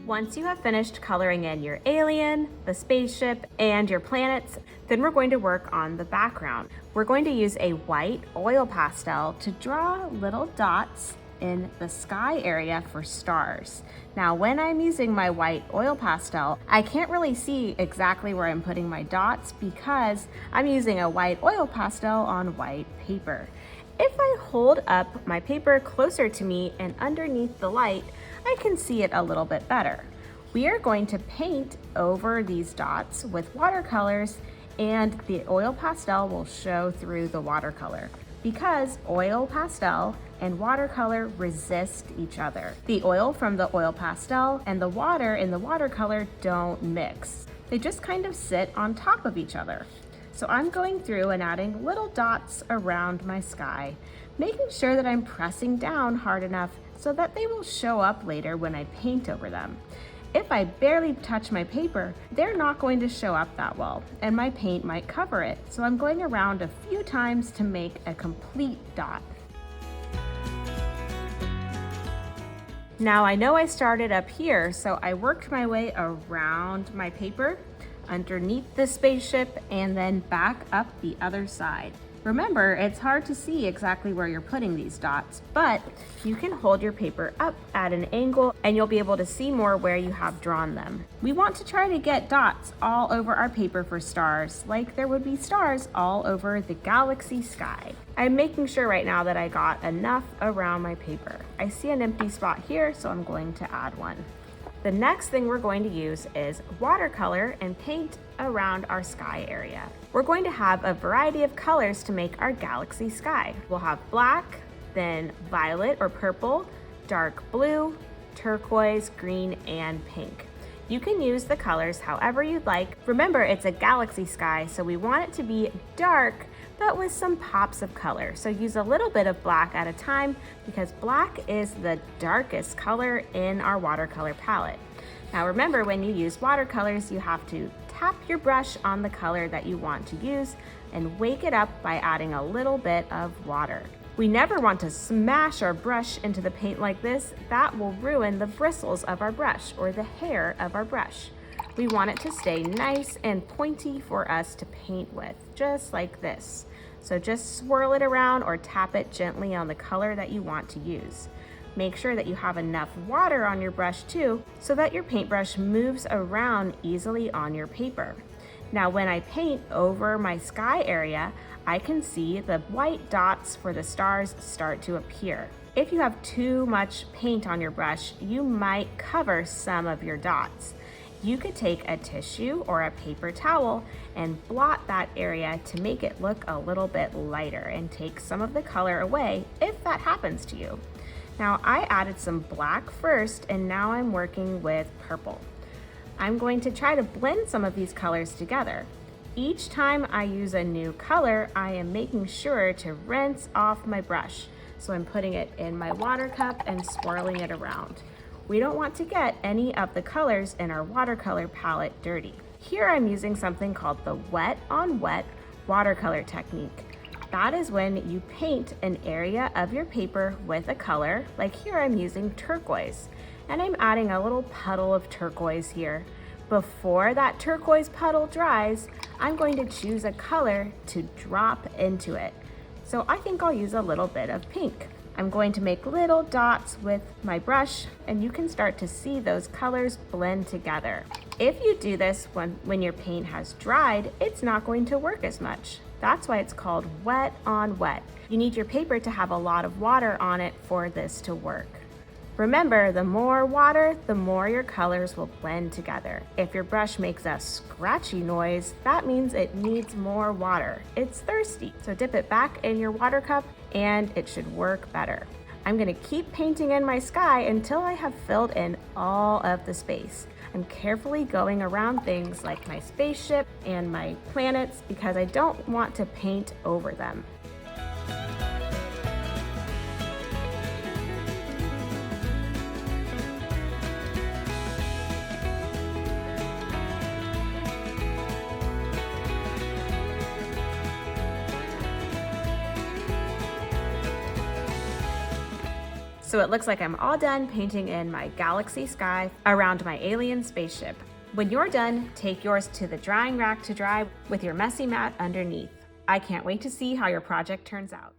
Once you have finished coloring in your alien, the spaceship, and your planets, then we're going to work on the background. We're going to use a white oil pastel to draw little dots in the sky area for stars. Now, when I'm using my white oil pastel, I can't really see exactly where I'm putting my dots because I'm using a white oil pastel on white paper. If I hold up my paper closer to me and underneath the light, I can see it a little bit better. We are going to paint over these dots with watercolors, and the oil pastel will show through the watercolor because oil pastel and watercolor resist each other. The oil from the oil pastel and the water in the watercolor don't mix. They just kind of sit on top of each other. So I'm going through and adding little dots around my sky, making sure that I'm pressing down hard enough so that they will show up later when I paint over them. If I barely touch my paper, they're not going to show up that well, and my paint might cover it. So I'm going around a few times to make a complete dot. Now I know I started up here, so I worked my way around my paper, underneath the spaceship, and then back up the other side. Remember, it's hard to see exactly where you're putting these dots, but you can hold your paper up at an angle and you'll be able to see more where you have drawn them. We want to try to get dots all over our paper for stars, like there would be stars all over the galaxy sky. I'm making sure right now that I got enough around my paper. I see an empty spot here, so I'm going to add one. The next thing we're going to use is watercolor and paint around our sky area. We're going to have a variety of colors to make our galaxy sky. We'll have black, then violet or purple, dark blue, turquoise, green, and pink. You can use the colors however you'd like. Remember, it's a galaxy sky, so we want it to be dark, but with some pops of color. So use a little bit of black at a time because black is the darkest color in our watercolor palette. Now remember, when you use watercolors, you have to tap your brush on the color that you want to use and wake it up by adding a little bit of water. We never want to smash our brush into the paint like this. That will ruin the bristles of our brush or the hair of our brush. We want it to stay nice and pointy for us to paint with, just like this. So just swirl it around or tap it gently on the color that you want to use. Make sure that you have enough water on your brush too, so that your paintbrush moves around easily on your paper. Now when I paint over my sky area, I can see the white dots for the stars start to appear. If you have too much paint on your brush, you might cover some of your dots. You could take a tissue or a paper towel and blot that area to make it look a little bit lighter and take some of the color away if that happens to you. Now I added some black first, and now I'm working with purple. I'm going to try to blend some of these colors together. Each time I use a new color, I am making sure to rinse off my brush. So I'm putting it in my water cup and swirling it around. We don't want to get any of the colors in our watercolor palette dirty. Here I'm using something called the wet on wet watercolor technique. That is when you paint an area of your paper with a color, like here I'm using turquoise, and I'm adding a little puddle of turquoise here. Before that turquoise puddle dries, I'm going to choose a color to drop into it. So I think I'll use a little bit of pink. I'm going to make little dots with my brush, and you can start to see those colors blend together. If you do this when your paint has dried, it's not going to work as much. That's why it's called wet on wet. You need your paper to have a lot of water on it for this to work. Remember, the more water, the more your colors will blend together. If your brush makes a scratchy noise, that means it needs more water. It's thirsty. So dip it back in your water cup and it should work better. I'm gonna keep painting in my sky until I have filled in all of the space. I'm carefully going around things like my spaceship and my planets because I don't want to paint over them. So it looks like I'm all done painting in my galaxy sky around my alien spaceship. When you're done, take yours to the drying rack to dry with your messy mat underneath. I can't wait to see how your project turns out.